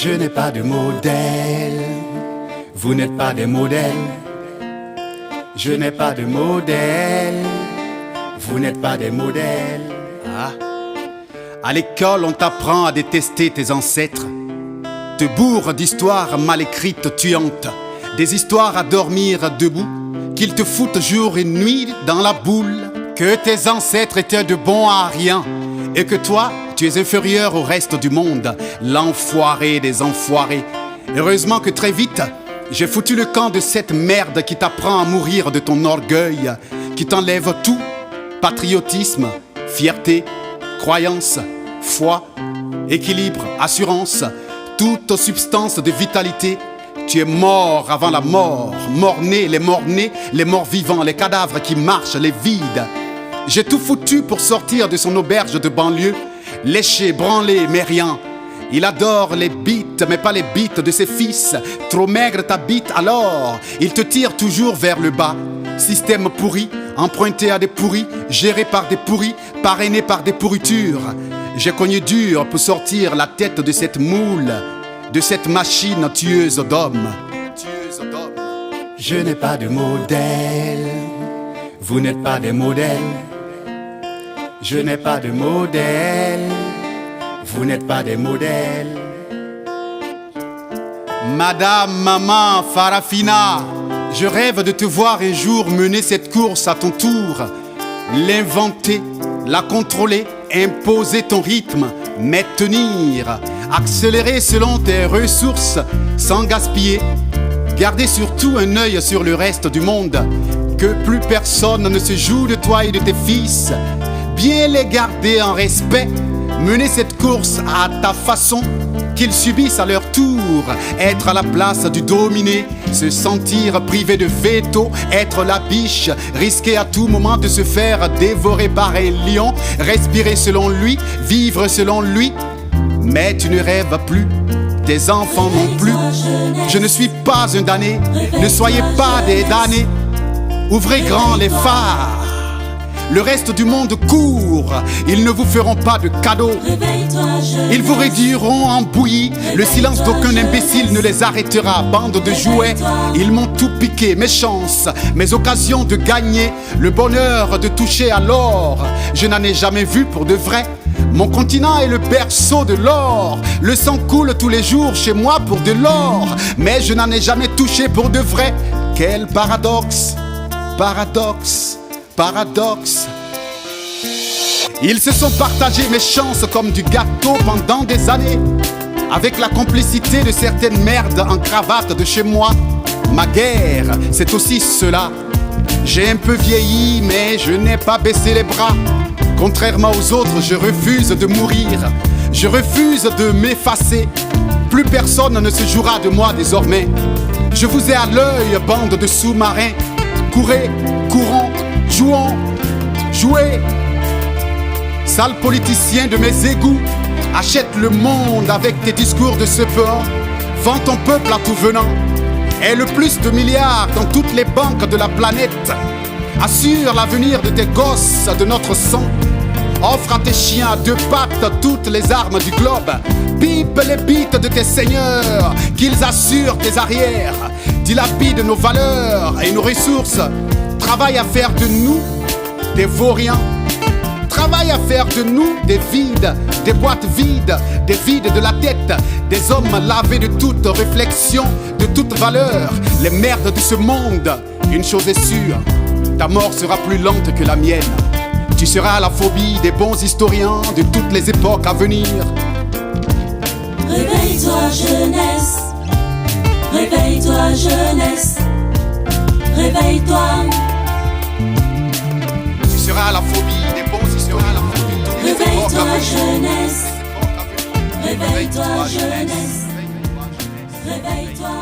Je n'ai pas de modèle, vous n'êtes pas des modèles. Je n'ai pas de modèle, vous n'êtes pas des modèles. Ah. À l'école, on t'apprend à détester tes ancêtres. Te bourre d'histoires mal écrites tuantes, des histoires à dormir debout, qu'ils te foutent jour et nuit dans la boule. Que tes ancêtres étaient de bons à rien, et que toi, tu es inférieur au reste du monde, l'enfoiré des enfoirés. Heureusement que très vite, j'ai foutu le camp de cette merde qui t'apprend à mourir de ton orgueil, qui t'enlève tout, patriotisme, fierté, croyance, foi, équilibre, assurance, toute substance de vitalité. Tu es mort avant la mort, mort-né, les morts-nés, les morts vivants, les cadavres qui marchent, les vides. J'ai tout foutu pour sortir de son auberge de banlieue, léché, branlé, mais rien. Il adore les bites, mais pas les bites de ses fils. Trop maigre ta bite alors, il te tire toujours vers le bas. Système pourri, emprunté à des pourris, géré par des pourris, parrainé par des pourritures. J'ai cogné dur pour sortir la tête de cette moule, de cette machine tueuse d'hommes. Je n'ai pas de modèle, vous n'êtes pas des modèles. Je n'ai pas de modèle, vous n'êtes pas des modèles. Madame, maman, Farafina, je rêve de te voir un jour mener cette course à ton tour. L'inventer, la contrôler, imposer ton rythme, maintenir, accélérer selon tes ressources, sans gaspiller. Garder surtout un œil sur le reste du monde, que plus personne ne se joue de toi et de tes fils. Bien les garder en respect, mener cette course à ta façon, qu'ils subissent à leur tour, être à la place du dominé, se sentir privé de veto, être la biche, risquer à tout moment de se faire dévorer par un lion, respirer selon lui, vivre selon lui. Mais tu ne rêves plus, tes enfants non plus. Je ne suis pas un damné, ne soyez pas des damnés. Ouvrez grand les phares. Le reste du monde court, ils ne vous feront pas de cadeaux. Ils vous réduiront en bouillie, le silence d'aucun imbécile ne les arrêtera. Bande de jouets, ils m'ont tout piqué, mes chances, mes occasions de gagner, le bonheur de toucher à l'or. Je n'en ai jamais vu pour de vrai. Mon continent est le berceau de l'or. Le sang coule tous les jours chez moi pour de l'or, mais je n'en ai jamais touché pour de vrai. Quel paradoxe, paradoxe, paradoxe. Ils se sont partagés mes chances comme du gâteau pendant des années, avec la complicité de certaines merdes en cravate de chez moi. Ma guerre, c'est aussi cela. J'ai un peu vieilli, mais je n'ai pas baissé les bras. Contrairement aux autres, je refuse de mourir. Je refuse de m'effacer. Plus personne ne se jouera de moi désormais. Je vous ai à l'œil, bande de sous-marins. Courez, courons, jouons, jouez. Sale politicien de mes égouts, achète le monde avec tes discours de ce peur. Vends ton peuple à tout venant. Aie le plus de milliards dans toutes les banques de la planète. Assure l'avenir de tes gosses, de notre sang. Offre à tes chiens à deux pattes toutes les armes du globe. Pipe les bites de tes seigneurs, qu'ils assurent tes arrières. Dilapide nos valeurs et nos ressources. Travaille à faire de nous des vauriens. Travaille à faire de nous des vides, des boîtes vides, des vides de la tête, des hommes lavés de toute réflexion, de toute valeur, les merdes de ce monde. Une chose est sûre, ta mort sera plus lente que la mienne. Tu seras la phobie des bons historiens de toutes les époques à venir. Réveille-toi jeunesse, réveille-toi jeunesse, réveille-toi. Tu seras la phobie des bons historiens de toutes les époques à venir. Jeunesse, réveille-toi jeunesse, réveille-toi.